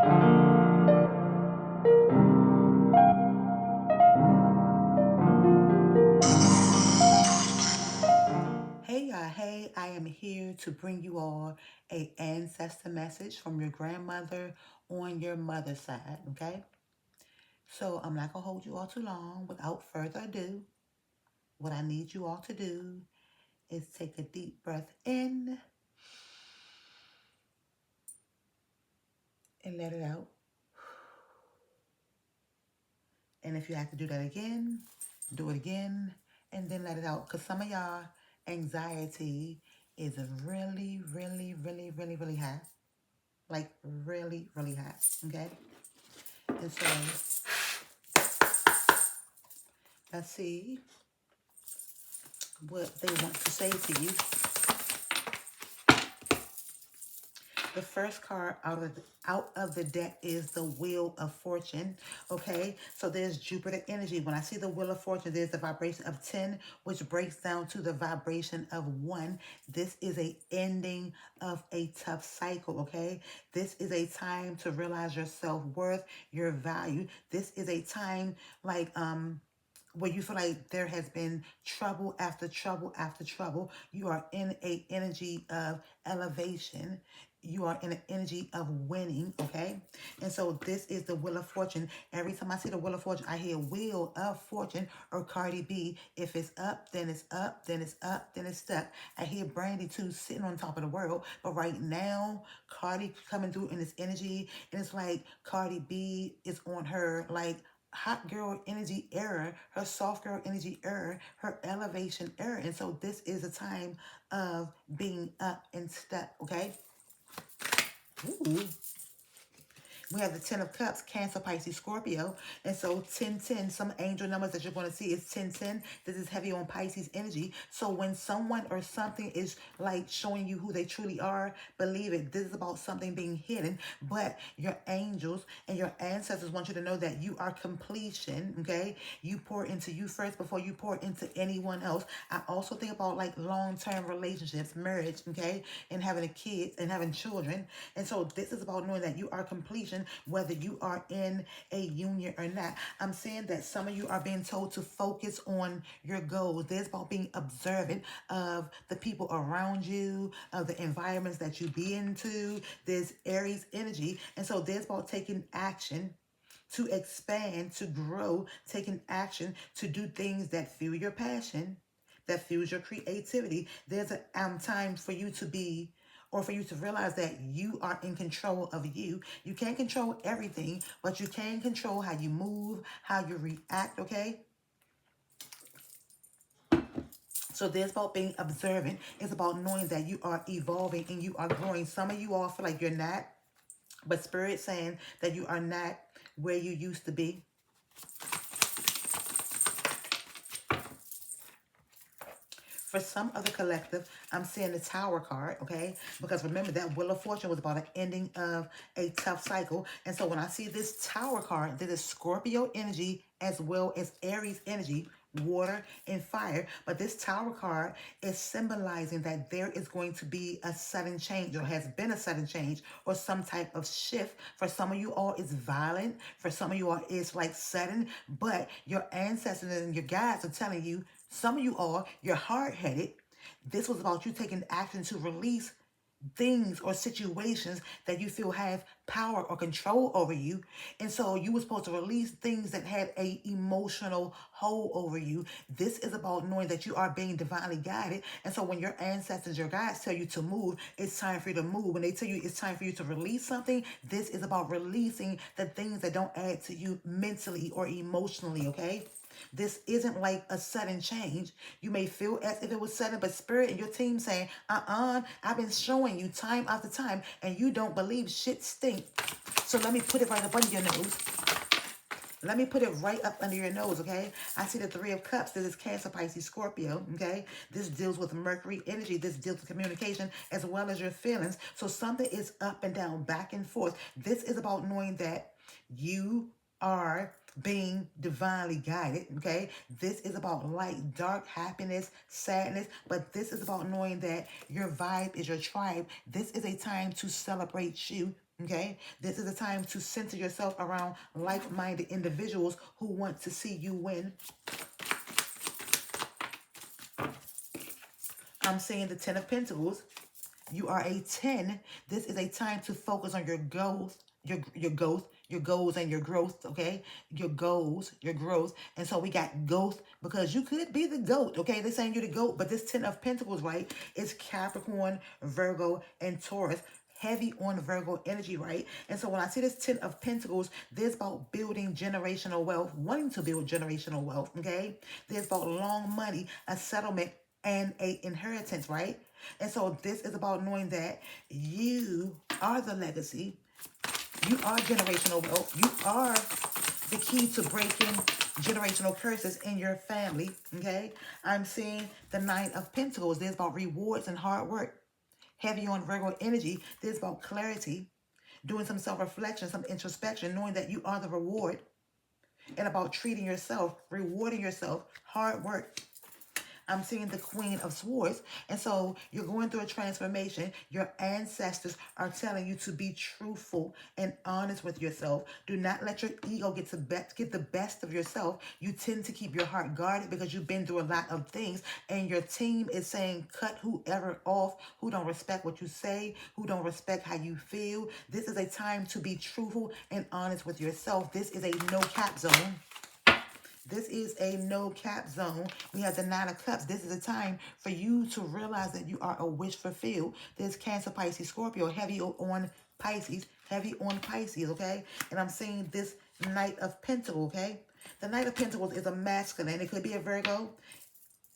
Hey y'all, hey, I am here to bring you all a ancestor message from your grandmother on your mother's side, okay? So I'm not gonna hold you all too long. Without further ado, what I need you all to do is take a deep breath in and let it out. And if you have to do that again, do it again and then let it out. Because some of y'all anxiety is really high. Like really high, okay? And so let's see what they want to say to you. The first card out of the deck is the Wheel of Fortune. Okay, so there's Jupiter energy. When I see the Wheel of Fortune, there's the vibration of 10, which breaks down to the vibration of 1. This is a ending of a tough cycle. Okay, this is a time to realize your self-worth, your value. This is a time like where you feel like there has been trouble after trouble after trouble. You are in a energy of elevation. You are in an energy of winning, okay? And so this is the Wheel of Fortune. Every time I see the Wheel of Fortune, I hear Wheel of Fortune or Cardi B. If it's up, then it's up, then it's up, then it's stuck. I hear Brandy too sitting on top of the world. But right now, Cardi coming through in this energy, and it's like Cardi B is on her like hot girl energy era, her soft girl energy era, her elevation era. And so this is a time of being up and stuck, okay? Ooh. We have the 10 of Cups, Cancer, Pisces, Scorpio. And so 1010, some angel numbers that you're going to see is 1010. This is heavy on Pisces energy. So when someone or something is like showing you who they truly are, believe it. This is about something being hidden. But your angels and your ancestors want you to know that you are completion, okay? You pour into you first before you pour into anyone else. I also think about like long-term relationships, marriage, okay? And having a kid and having children. And so this is about knowing that you are completion, whether you are in a union or not. I'm saying that some of you are being told to focus on your goals. There's about being observant of the people around you, of the environments that you be into. There's Aries energy. And so there's about taking action to expand, to grow, taking action to do things that fuel your passion, that fuels your creativity. There's a time for you to be or for you to realize that you are in control of you. You can't control everything, but you can control how you move, how you react, okay? So there's about being observant. It's about knowing that you are evolving and you are growing. Some of you all feel like you're not, but Spirit's saying that you are not where you used to be. For some other collective, I'm seeing the Tower card, okay? Because remember that Wheel of Fortune was about an ending of a tough cycle. And so when I see this Tower card, this is Scorpio energy as well as Aries energy, water and fire. But this Tower card is symbolizing that there is going to be a sudden change or has been a sudden change or some type of shift. For some of you all, it's violent. For some of you all, it's like sudden. But your ancestors and your guides are telling you, some of you all, you're hard-headed. This was about you taking action to release things or situations that you feel have power or control over you. And so you were supposed to release things that had a emotional hold over you. This is about knowing that you are being divinely guided. And so when your ancestors, your guides tell you to move, it's time for you to move. When they tell you it's time for you to release something, this is about releasing the things that don't add to you mentally or emotionally, okay? This isn't like a sudden change. You may feel as if it was sudden, but Spirit and your team saying, I've been showing you time after time, and you don't believe shit stink. So let me put it right up under your nose. Let me put it right up under your nose, okay? I see the Three of Cups. This is Cancer, Pisces, Scorpio, okay? This deals with Mercury energy. This deals with communication as well as your feelings. So something is up and down, back and forth. This is about knowing that you are being divinely guided, okay? This is about light, dark, happiness, sadness, but this is about knowing that your vibe is your tribe. This is a time to celebrate you. Okay, this is a time to center yourself around like-minded individuals who want to see you win. I'm seeing the 10 of Pentacles. You are a 10. This is a time to focus on your goals, your goals and your growth, okay? Your goals, your growth. And so we got growth because you could be the goat, okay? They're saying you're the goat, but this 10 of Pentacles, right, is Capricorn, Virgo, and Taurus. Heavy on Virgo energy, right? And so when I see this 10 of Pentacles, there's about building generational wealth, wanting to build generational wealth, okay? There's about long money, a settlement, and a inheritance, right? And so this is about knowing that you are the legacy. You are generational wealth. You are the key to breaking generational curses in your family, okay? I'm seeing the 9 of Pentacles. There's about rewards and hard work. Heavy on Virgo energy. There's about clarity, doing some self-reflection, some introspection, knowing that you are the reward, and about treating yourself, rewarding yourself, hard work. I'm seeing the Queen of Swords. And so you're going through a transformation. Your ancestors are telling you to be truthful and honest with yourself. Do not let your ego get the best of yourself. You tend to keep your heart guarded because you've been through a lot of things. And your team is saying cut whoever off who don't respect what you say, who don't respect how you feel. This is a time to be truthful and honest with yourself. This is a no cap zone. This is a no cap zone. We have the 9 of Cups. This is a time for you to realize that you are a wish fulfilled. There's Cancer, Pisces, Scorpio, heavy on Pisces, okay? And I'm seeing this Knight of Pentacles, okay? The Knight of Pentacles is a masculine. It could be a Virgo.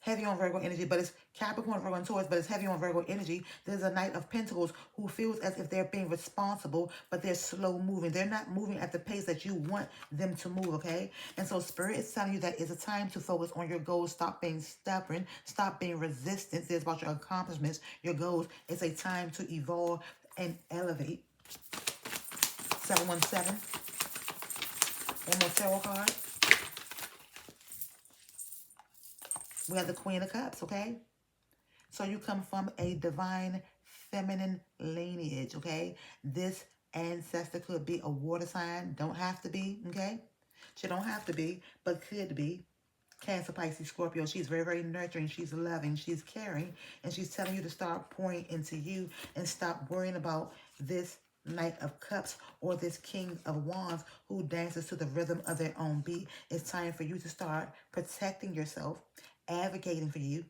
Heavy on Virgo energy, but it's Capricorn, Virgo, and Taurus, but it's heavy on Virgo energy. There's a Knight of Pentacles who feels as if they're being responsible, but they're slow moving. They're not moving at the pace that you want them to move, okay? And so Spirit is telling you that it's a time to focus on your goals. Stop being stubborn. Stop being resistant. It's about your accomplishments, your goals. It's a time to evolve and elevate. 717. One more tarot card. We have the Queen of Cups, okay? So you come from a divine feminine lineage, okay? This ancestor could be a water sign. Don't have to be, okay? She don't have to be, but could be. Cancer, Pisces, Scorpio. She's very, very nurturing. She's loving. She's caring. And she's telling you to start pouring into you and stop worrying about this Knight of Cups or this King of Wands who dances to the rhythm of their own beat. It's time for you to start protecting yourself, advocating for you,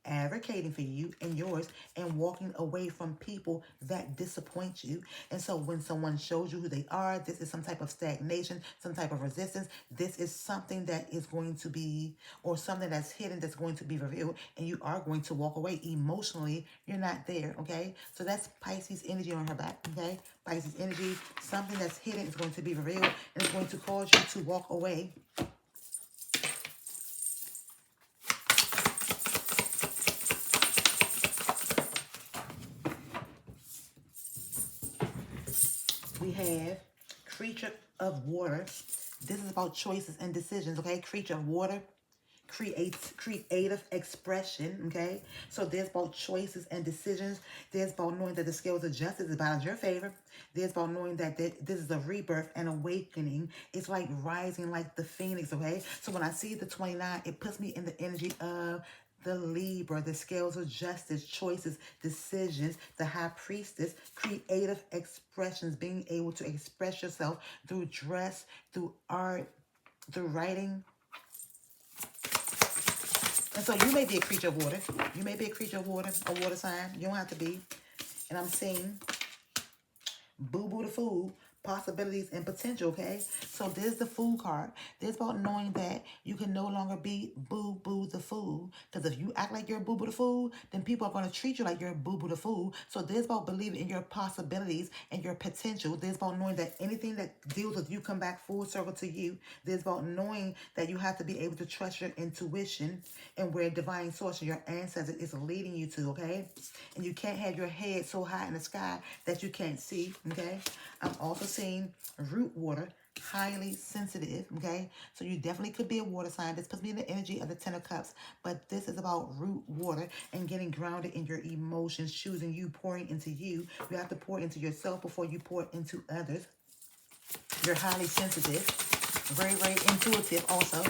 and yours, and walking away from people that disappoint you. And so when someone shows you who they are, this is some type of stagnation, some type of resistance. This is something that is going to be, or something that's hidden that's going to be revealed, and you are going to walk away emotionally. You're not there, okay? So that's Pisces energy on her back, okay? Pisces energy, something that's hidden is going to be revealed, and it's going to cause you to walk away. We have Creature of Water. This is about choices and decisions, okay? Creature of Water, creative expression, okay? So there's about choices and decisions. There's about knowing that the scales of justice is about your favor. There's about knowing that this is a rebirth and awakening. It's like rising like the phoenix, okay? So when I see the 29, it puts me in the energy of the Libra, the scales of justice, choices, decisions, the high priestess, creative expressions, being able to express yourself through dress, through art, through writing. And so you may be a creature of water. You may be a creature of water, a water sign. You don't have to be. And I'm seeing Boo Boo the Fool, possibilities and potential, okay? So there's the Fool card. There's about knowing that you can no longer be Boo Boo the Fool. Because if you act like you're Boo Boo the Fool, then people are going to treat you like you're Boo Boo the Fool. So there's about believing in your possibilities and your potential. There's about knowing that anything that deals with you come back full circle to you. There's about knowing that you have to be able to trust your intuition and where divine source or your ancestor is leading you to, okay? And you can't have your head so high in the sky that you can't see, okay? I'm also seeing root water, highly sensitive, okay? So you definitely could be a water sign. This puts me in the energy of the Ten of Cups, but this is about root water and getting grounded in your emotions, choosing you, pouring into you. You have to pour into yourself before you pour into others. You're highly sensitive, very, very intuitive also.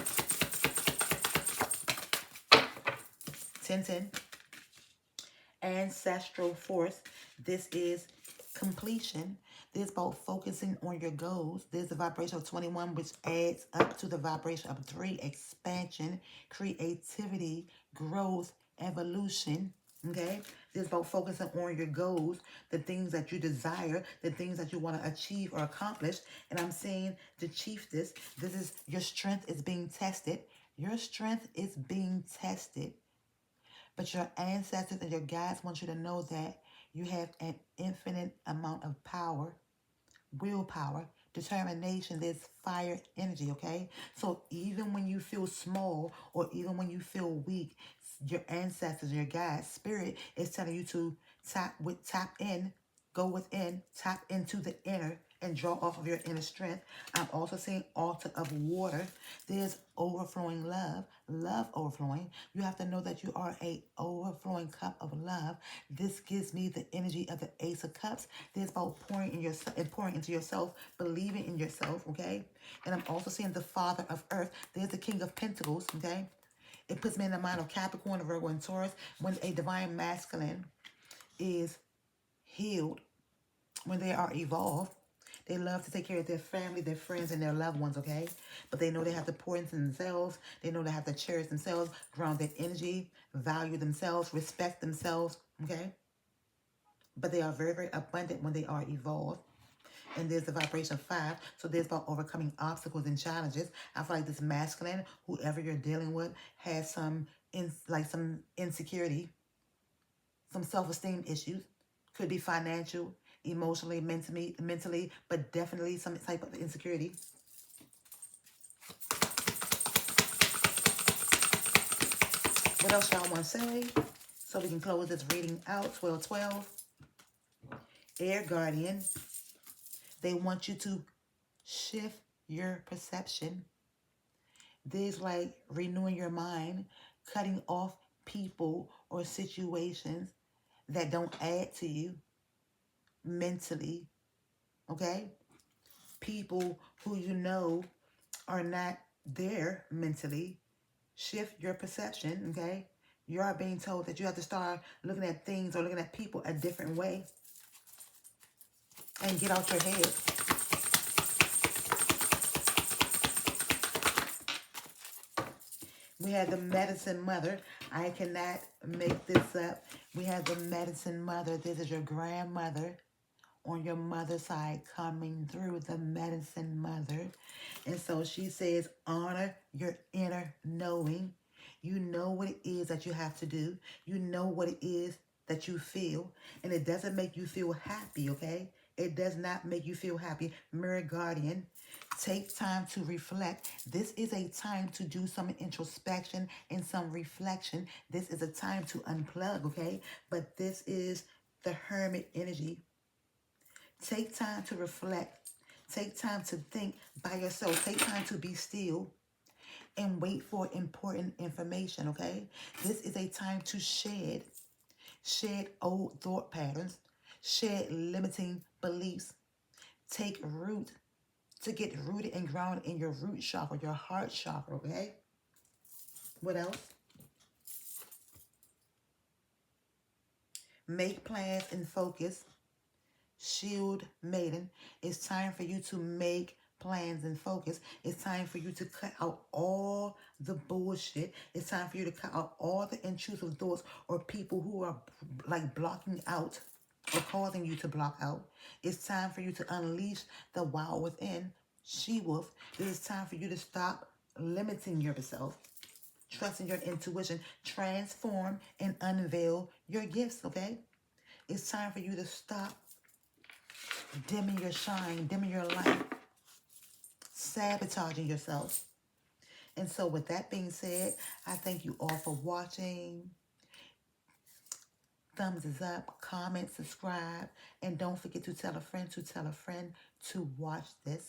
10-10. Ancestral force. This is completion. This is about focusing on your goals. There's the vibration of 21, which adds up to the vibration of 3, expansion, creativity, growth, evolution. Okay? This is about focusing on your goals, the things that you desire, the things that you want to achieve or accomplish. And I'm saying to chief this is your strength is being tested. Your strength is being tested. But your ancestors and your guides want you to know that you have an infinite amount of power, willpower, determination. There's fire energy, okay? So even when you feel small or even when you feel weak, your ancestors, your guides, spirit is telling you to tap in, go within, tap into the inner and draw off of your inner strength. I'm also seeing altar of water. There's overflowing love, love overflowing. You have to know that you are a overflowing cup of love. This gives me the energy of the Ace of Cups. There's about pouring in yourself and pouring into yourself, believing in yourself, okay? And I'm also seeing the Father of Earth. There's the King of Pentacles, okay? It puts me in the mind of Capricorn, Virgo, and Taurus. When a divine masculine is healed, when they are evolved, they love to take care of their family, their friends, and their loved ones, okay? But they know they have to pour into themselves. They know they have to cherish themselves, ground their energy, value themselves, respect themselves, okay? But they are very, very abundant when they are evolved. And there's the vibration of 5. So there's about overcoming obstacles and challenges. I feel like this masculine, whoever you're dealing with, has some insecurity, some self-esteem issues. Could be financial, emotionally, mentally, but definitely some type of insecurity. What else y'all want to say? So we can close this reading out. 12-12. Air Guardian. They want you to shift your perception. There's like renewing your mind, cutting off people or situations that don't add to you mentally, okay? People who you know are not there mentally. Shift your perception, okay? You are being told that you have to start looking at things or looking at people a different way and get out your head. We have the Medicine Mother. I cannot make this up. We have the Medicine Mother. This is your grandmother on your mother's side coming through, the Medicine Mother. And so she says, honor your inner knowing. You know what it is that you have to do. You know what it is that you feel. And it doesn't make you feel happy, okay? It does not make you feel happy. Mirror Guardian, take time to reflect. This is a time to do some introspection and some reflection. This is a time to unplug, okay? But this is the Hermit energy. Take time to reflect. Take time to think by yourself. Take time to be still and wait for important information, okay? This is a time to shed old thought patterns, shed limiting beliefs, take root, to get rooted and grounded in your root chakra, your heart chakra, okay? What else? Make plans and focus. Shield Maiden. It's time for you to make plans and focus. It's time for you to cut out all the bullshit. It's time for you to cut out all the intrusive thoughts or people who are like blocking out or causing you to block out. It's time for you to unleash the wild within. She-Wolf. It is time for you to stop limiting yourself. Trusting your intuition. Transform and unveil your gifts, okay? It's time for you to stop dimming your shine, dimming your light, sabotaging yourself. And so with that being said, I thank you all for watching. Thumbs is up, comment, subscribe, and don't forget to tell a friend to tell a friend to watch this.